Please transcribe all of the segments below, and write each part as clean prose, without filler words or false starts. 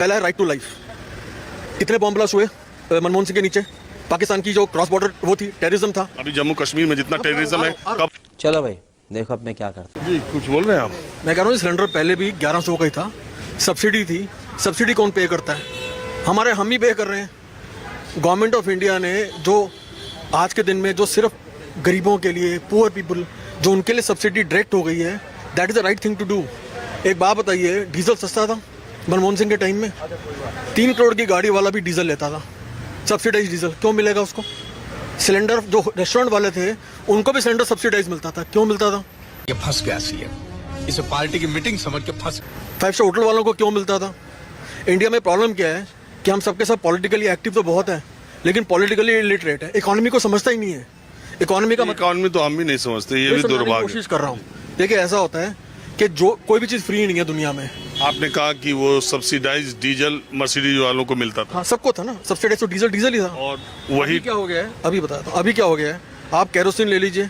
पहला है right to life. कितने बॉम्ब ब्लास्ट हुए मनमोहन सिंह के नीचे? पाकिस्तान की जो क्रॉस बॉर्डर वो थी, टेररिज्म था। अभी जम्मू कश्मीर में जितना टेररिज्म है, कब चलो भाई देखो अब मैं क्या करता हूँ। जी कुछ बोल रहे हैं आप? मैं कह रहा हूँ सिलेंडर पहले भी 1100 का ही था, सब्सिडी थी। सब्सिडी कौन पे करता है? हमारे हम ही पे कर रहे हैं। गवर्नमेंट ऑफ इंडिया ने जो आज के दिन में जो सिर्फ गरीबों के लिए, पुअर पीपल, जो उनके लिए सब्सिडी डायरेक्ट हो गई है, that is the right thing to do. एक बात बताइए, डीजल सस्ता था मनमोहन सिंह के टाइम में? 3 करोड़ की गाड़ी वाला भी डीजल लेता था, सब्सिडाइज डीजल। क्यों मिलेगा उसको? सिलेंडर जो रेस्टोरेंट वाले थे उनको भी सिलेंडर सब्सिडाइज मिलता था। क्यों मिलता था? ये फंस गया सीएम, इसे पार्टी की मीटिंग समझ के फंस। 5 स्टार होटल वालों को क्यों मिलता था? इंडिया में प्रॉब्लम क्या है कि हम सबके साथ पॉलिटिकली एक्टिव तो बहुत है, लेकिन पॉलिटिकली इलिटरेट है। इकोनॉमी को समझता ही नहीं है। इकोनॉमी का इकोनॉमी तो हम भी नहीं समझते, ये भी दुर्भाग्य। कोशिश कर रहा हूँ। देखिए ऐसा होता है कि जो कोई भी चीज़ फ्री नहीं है दुनिया में। आपने कहा कि वो सब्सिडाइज डीजल मर्सिडीज वालों को मिलता था। हाँ, सबको था ना सब्सिडाइज, तो डीजल ही था। और वही क्या हो गया है अभी बताता हूँ। अभी क्या हो गया है, आप केरोसिन ले लीजिए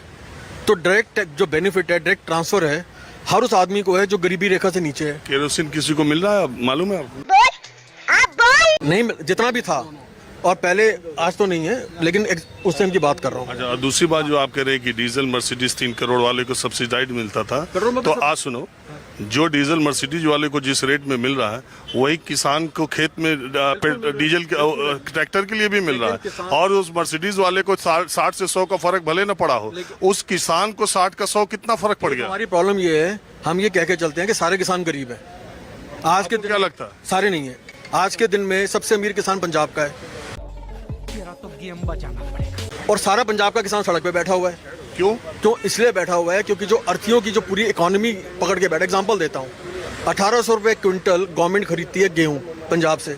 तो डायरेक्ट जो बेनिफिट है, डायरेक्ट ट्रांसफर है, हर उस आदमी को है जो गरीबी रेखा से नीचे है। केरोसिन किसी को मिल रहा है, मालूम है आपको? नहीं, जितना भी था और पहले, आज तो नहीं है, लेकिन उस टाइम की बात कर रहा हूँ। अच्छा, दूसरी बात जो आप कह रहे हैं कि डीजल मर्सिडीज 3 करोड़ वाले को सब्सिडाइज मिलता था, तो आज सुनो, जो डीजल मर्सिडीज वाले को जिस रेट में मिल रहा है वही किसान को खेत में डीजल ट्रैक्टर के लिए भी मिल रहा है। और उस मर्सिडीज वाले को 60 से 100 का फर्क भले न पड़ा हो, उस किसान को 60 का 100 कितना फर्क पड़ गया? हमारी प्रॉब्लम ये है, हम ये कह के चलते हैं कि सारे किसान गरीब है। आज के क्या लगता है? सारे नहीं है। आज के दिन में सबसे अमीर किसान पंजाब का है, और सारा पंजाब का किसान सड़क पे बैठा हुआ है। क्यों? इसलिए बैठा हुआ है क्योंकि जो अर्थियों की जो पूरी इकोनॉमी पकड़ के बैठा। एग्जांपल देता हूँ, 1800 रुपये क्विंटल गवर्नमेंट खरीदती है गेहूँ पंजाब से।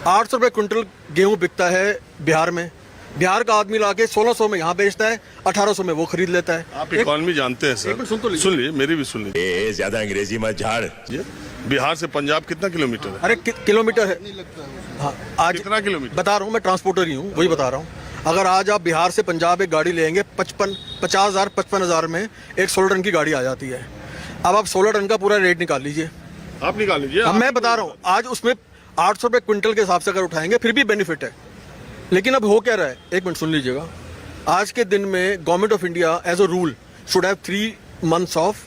800 रुपये क्विंटल गेहूँ बिकता है बिहार में। बिहार का आदमी लाके 1600 में यहाँ बेचता है, 1800 में वो खरीद लेता है। आप इकोनॉमी जानते हैं सर? सुन लीजिए, मेरी भी सुन लीजिए। ज्यादा अंग्रेजी मत झाड़। बिहार से पंजाब कितना किलोमीटर है? अरे किलोमीटर है। हाँ, आज कितना किलोमीटर बता रहा हूँ, मैं ट्रांसपोर्टर ही हूँ, वही बता रहा हूँ। अगर आज आप बिहार से पंजाब एक गाड़ी लेंगे 50,000-55,000 में एक 16 टन की गाड़ी आ जाती है। अब आप 16 टन का पूरा रेट निकाल लीजिए। आप निकाल लीजिए। अब मैं बता रहा हूँ, आज उसमें 800 रुपये क्विंटल के हिसाब से अगर उठाएंगे फिर भी बेनिफिट है। लेकिन अब हो क्या रहा है, एक मिनट सुन लीजिएगा। आज के दिन में government of India as a rule should have 3 months of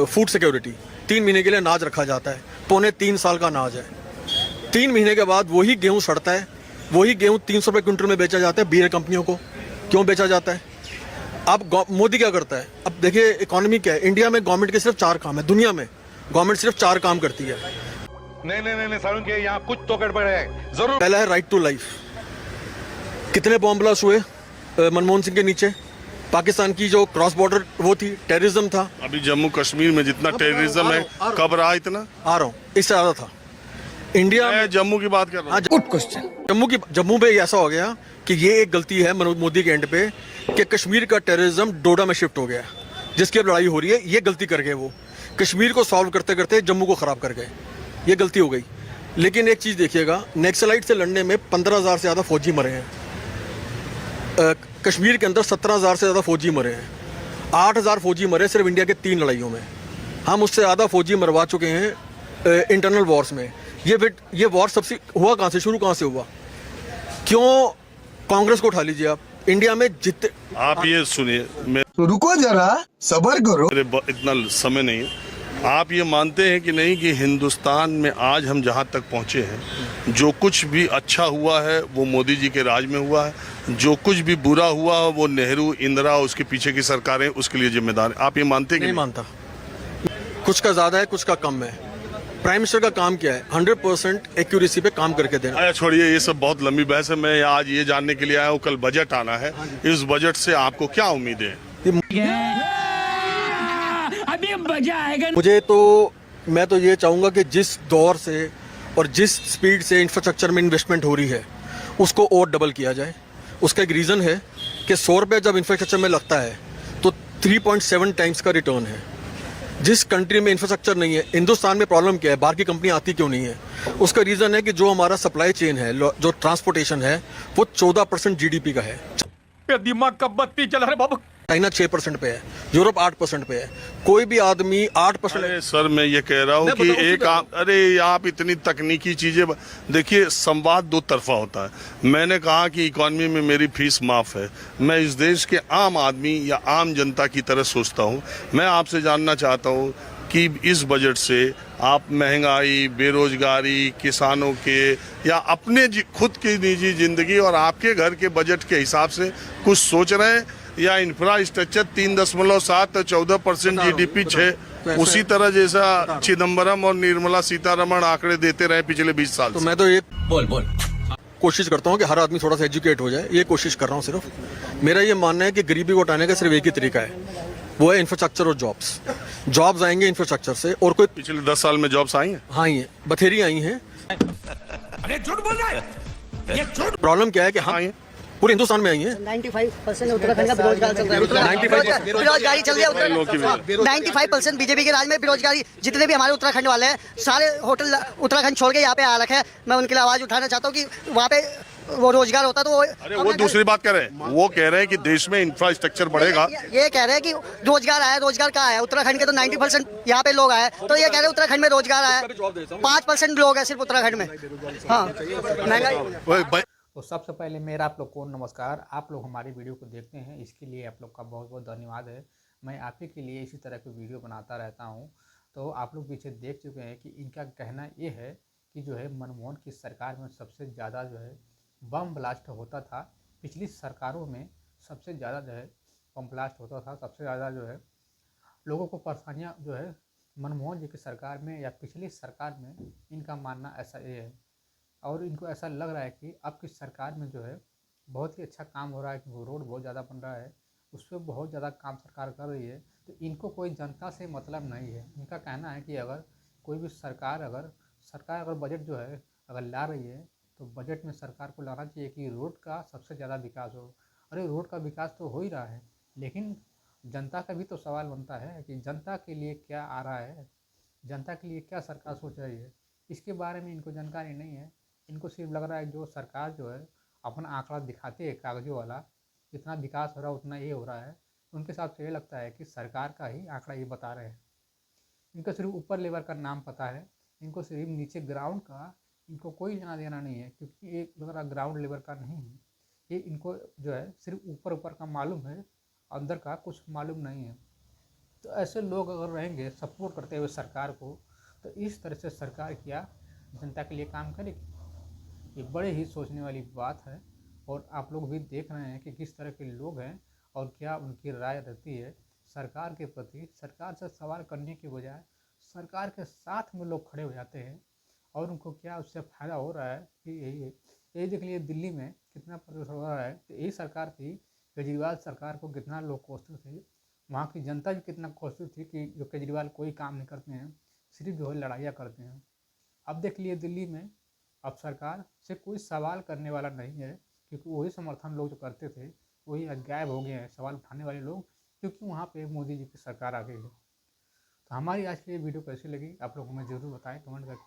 food security. 3 महीने के लिए अनाज रखा जाता है, 3.25 साल का अनाज है। 3 महीने के बाद वही गेहूँ सड़ता है, वही गेहूँ 300 रुपये क्विंटल में बेचा जाता है बीयर कंपनियों को। क्यों बेचा जाता है? अब मोदी क्या करता है? अब देखिए इकोनॉमी क्या है। इंडिया में गवर्नमेंट के सिर्फ 4 काम है, दुनिया में गवर्नमेंट सिर्फ 4 काम करती है। नहीं सारुण के यहाँ कुछ तो गड़बड़ है जरूर। पहला है राइट टू लाइफ। कितने बॉम्ब ब्लास्ट हुए मनमोहन सिंह के नीचे? पाकिस्तान की जो क्रॉस बॉर्डर वो थी, टेररिज्म था। अभी जम्मू कश्मीर में जितना टेररिज्म है, कब रहा इतना? आ रहा हूँ, इससे ज्यादा था इंडिया में। जम्मू की बात कर रहा हूँ। Good question. जम्मू में ऐसा हो गया कि ये एक गलती है मोदी के एंड पे कि कश्मीर का टेररिज्म डोडा में शिफ्ट हो गया, जिसकी अब लड़ाई हो रही है। ये गलती कर गए, वो कश्मीर को सॉल्व करते करते जम्मू को खराब कर गए। ये गलती हो गई। लेकिन एक चीज़ देखिएगा, नक्सलाइट से लड़ने में 15,000 से ज़्यादा फौजी मरे हैं। कश्मीर के अंदर 17,000 से ज़्यादा फौजी मरे हैं। 8,000 फौजी मरे सिर्फ इंडिया के 3 लड़ाइयों में। हम उससे ज़्यादा फौजी मरवा चुके हैं इंटरनल वॉर्स में। ये वॉर सबसे हुआ कहाँ से, शुरू कहाँ से हुआ? क्यों? कांग्रेस को उठा लीजिए आप। इंडिया में जितने, आप ये सुनिए, मैं रुको जरा, सबर करो। इतना समय नहीं है। आप ये मानते हैं कि नहीं कि हिंदुस्तान में आज हम जहाँ तक पहुँचे हैं, जो कुछ भी अच्छा हुआ है वो मोदी जी के राज में हुआ है, जो कुछ भी बुरा हुआ है वो नेहरू, इंदिरा, उसके पीछे की सरकारें उसके लिए जिम्मेदार हैं? आप ये मानते हैं कि नहीं? मानता। कुछ का ज़्यादा है, कुछ का कम है। प्राइम मिनिस्टर का काम क्या है? 100% एक्यूरेसी पे काम करके देना। अरे छोड़िए, ये सब बहुत लंबी बहस है। मैं आज ये जानने के लिए आया हूँ, कल बजट आना है, इस बजट से आपको क्या उम्मीद है? अभी मजा आएगा। मुझे तो, मैं तो ये चाहूँगा कि जिस दौर से और जिस स्पीड से इंफ्रास्ट्रक्चर में इन्वेस्टमेंट हो रही है उसको और डबल किया जाए। उसका एक रीज़न है कि 100 रुपये जब इंफ्रास्ट्रक्चर में लगता है तो 3.7 टाइम्स का रिटर्न है। जिस कंट्री में इंफ्रास्ट्रक्चर नहीं है, हिंदुस्तान में प्रॉब्लम क्या है, बाहर की कंपनी आती क्यों नहीं है? उसका रीज़न है कि जो हमारा सप्लाई चेन है, जो ट्रांसपोर्टेशन है, वो 14% GDP का है। दिमाग का बत्ती चल रहा है बाबू। चाइना 6% पे है, यूरोप 8% पे है। कोई भी आदमी 8%। अरे सर मैं ये कह रहा हूँ मैं कि बताऊं एक सीधा। अरे आप इतनी तकनीकी चीजें देखिए, संवाद दो तरफा होता है। मैंने कहा कि इकॉनमी में मेरी फीस माफ है। मैं इस देश के आम आदमी या आम जनता की तरह सोचता हूँ। मैं आपसे जानना चाहता हूँ कि इस बजट से आप महंगाई, बेरोजगारी, किसानों के या अपने खुद की निजी जिंदगी और आपके घर के बजट के हिसाब से कुछ सोच रहे हैं, या इंफ्रास्ट्रक्चर 3.7 14% GDP 6 उसी तरह जैसा चिदम्बरम और निर्मला सीतारमण आंकड़े देते रहे पिछले 20 साल तो से? मैं तो ये बोल कोशिश करता हूँ कि हर आदमी थोड़ा सा एजुकेट हो जाए, ये कोशिश कर रहा हूँ सिर्फ। मेरा ये मानना है कि गरीबी को हटाने का सिर्फ एक ही तरीका है, वो है इंफ्रास्ट्रक्चर और जॉब्स आएंगे इंफ्रास्ट्रक्चर से, और कोई। पिछले 10 साल में जॉब्स आई हैं? हाँ, ये बथेरी आई हैं। अरे झूठ बोल रहा है ये झूठ। प्रॉब्लम क्या है कि हम आई हैं? पूरे हिंदुस्तान में आई हैं। 95% उत्तराखंड का बेरोजगार चल रहा है। 95% बेरोजगारी चल रही है। 95% बीजेपी के राज में बेरोजगारी। जितने भी हमारे उत्तराखंड वाले हैं, सारे होटल उत्तराखंड छोड़ के यहाँ पे आ रखे हैं। मैं उनके लिए आवाज उठाना चाहता हूँ कि वहाँ पे वो रोजगार होता तो वो। अरे वो दूसरी बात कह रहे हैं, वो कह रहे हैं कि देश में इंफ्रास्ट्रक्चर बढ़ेगा। ये कह रहे हैं कि रोजगार आया। रोजगार कहाँ है? उत्तराखंड के तो 90% यहाँ पे लोग आए, तो ये कह रहे हैं उत्तराखंड में रोजगार आया। 5% लोग हैं सिर्फ उत्तराखंड में। हाँ, महंगाई। तो सबसे पहले मेरा आप लोग को नमस्कार। आप लोग हमारी वीडियो को देखते हैं, इसके लिए आप लोग का बहुत बहुत धन्यवाद है। मैं आप ही के लिए इसी तरह की वीडियो बनाता रहता हूं। तो आप लोग पीछे देख चुके हैं कि इनका कहना ये है कि जो है मनमोहन की सरकार में सबसे ज़्यादा जो है बम ब्लास्ट होता था। पिछली सरकारों में सबसे ज़्यादा जो है बम ब्लास्ट होता था, सबसे ज़्यादा जो है लोगों को परेशानियाँ जो है मनमोहन जी की सरकार में या पिछली सरकार में, इनका मानना ऐसा ये है। और इनको ऐसा लग रहा है कि अब की सरकार में जो है बहुत ही अच्छा काम हो रहा है, कि वो रोड बहुत ज़्यादा बन रहा है, उस पर बहुत ज़्यादा काम सरकार कर रही है। तो इनको कोई जनता से मतलब नहीं है। इनका कहना है कि अगर कोई भी सरकार अगर बजट जो है अगर ला रही है, तो बजट में सरकार को लाना चाहिए कि रोड का सबसे ज़्यादा विकास हो। अरे रोड का विकास तो हो ही रहा है, लेकिन जनता का भी तो सवाल बनता है कि जनता के लिए क्या आ रहा है, जनता के लिए क्या सरकार सोच रही है। इसके बारे में इनको जानकारी नहीं है। इनको सिर्फ लग रहा है जो सरकार जो है अपना आंकड़ा दिखाती है कागजों वाला, जितना विकास हो रहा है उतना ये हो रहा है, उनके हिसाब से ये लगता है कि सरकार का ही आंकड़ा ये बता रहे हैं। इनको सिर्फ ऊपर लेवल का नाम पता है, इनको सिर्फ नीचे ग्राउंड का इनको कोई लेना देना नहीं है, क्योंकि ये लग रहा ग्राउंड लेवल का नहीं है। ये इनको जो है सिर्फ ऊपर ऊपर का मालूम है, अंदर का कुछ मालूम नहीं है। तो ऐसे लोग अगर रहेंगे सपोर्ट करते हुए सरकार को, तो इस तरह से सरकार क्या जनता के लिए काम करेगी? ये बड़े ही सोचने वाली बात है। और आप लोग भी देख रहे हैं कि किस तरह के लोग हैं और क्या उनकी राय रहती है सरकार के प्रति। सरकार से सवाल करने के बजाय सरकार के साथ में लोग खड़े हो जाते हैं, और उनको क्या उससे फ़ायदा हो रहा है कि यही देख लिए दिल्ली में कितना प्रदूषण हो रहा है। तो यही सरकार थी, केजरीवाल सरकार को कितना लोग कोसते थे, वहाँ की जनता भी कितना कोसती थी कि जो केजरीवाल कोई काम नहीं करते हैं, सिर्फ जो है लड़ाइयाँ करते हैं। अब देख लिए दिल्ली में अब सरकार से कोई सवाल करने वाला नहीं है, क्योंकि वही समर्थन लोग जो करते थे वही गायब हो गए हैं, सवाल उठाने वाले लोग, क्योंकि वहाँ पे मोदी जी की सरकार आ गई है। तो हमारी आज की ये वीडियो कैसी लगी आप लोग हमें ज़रूर बताएं कमेंट करके।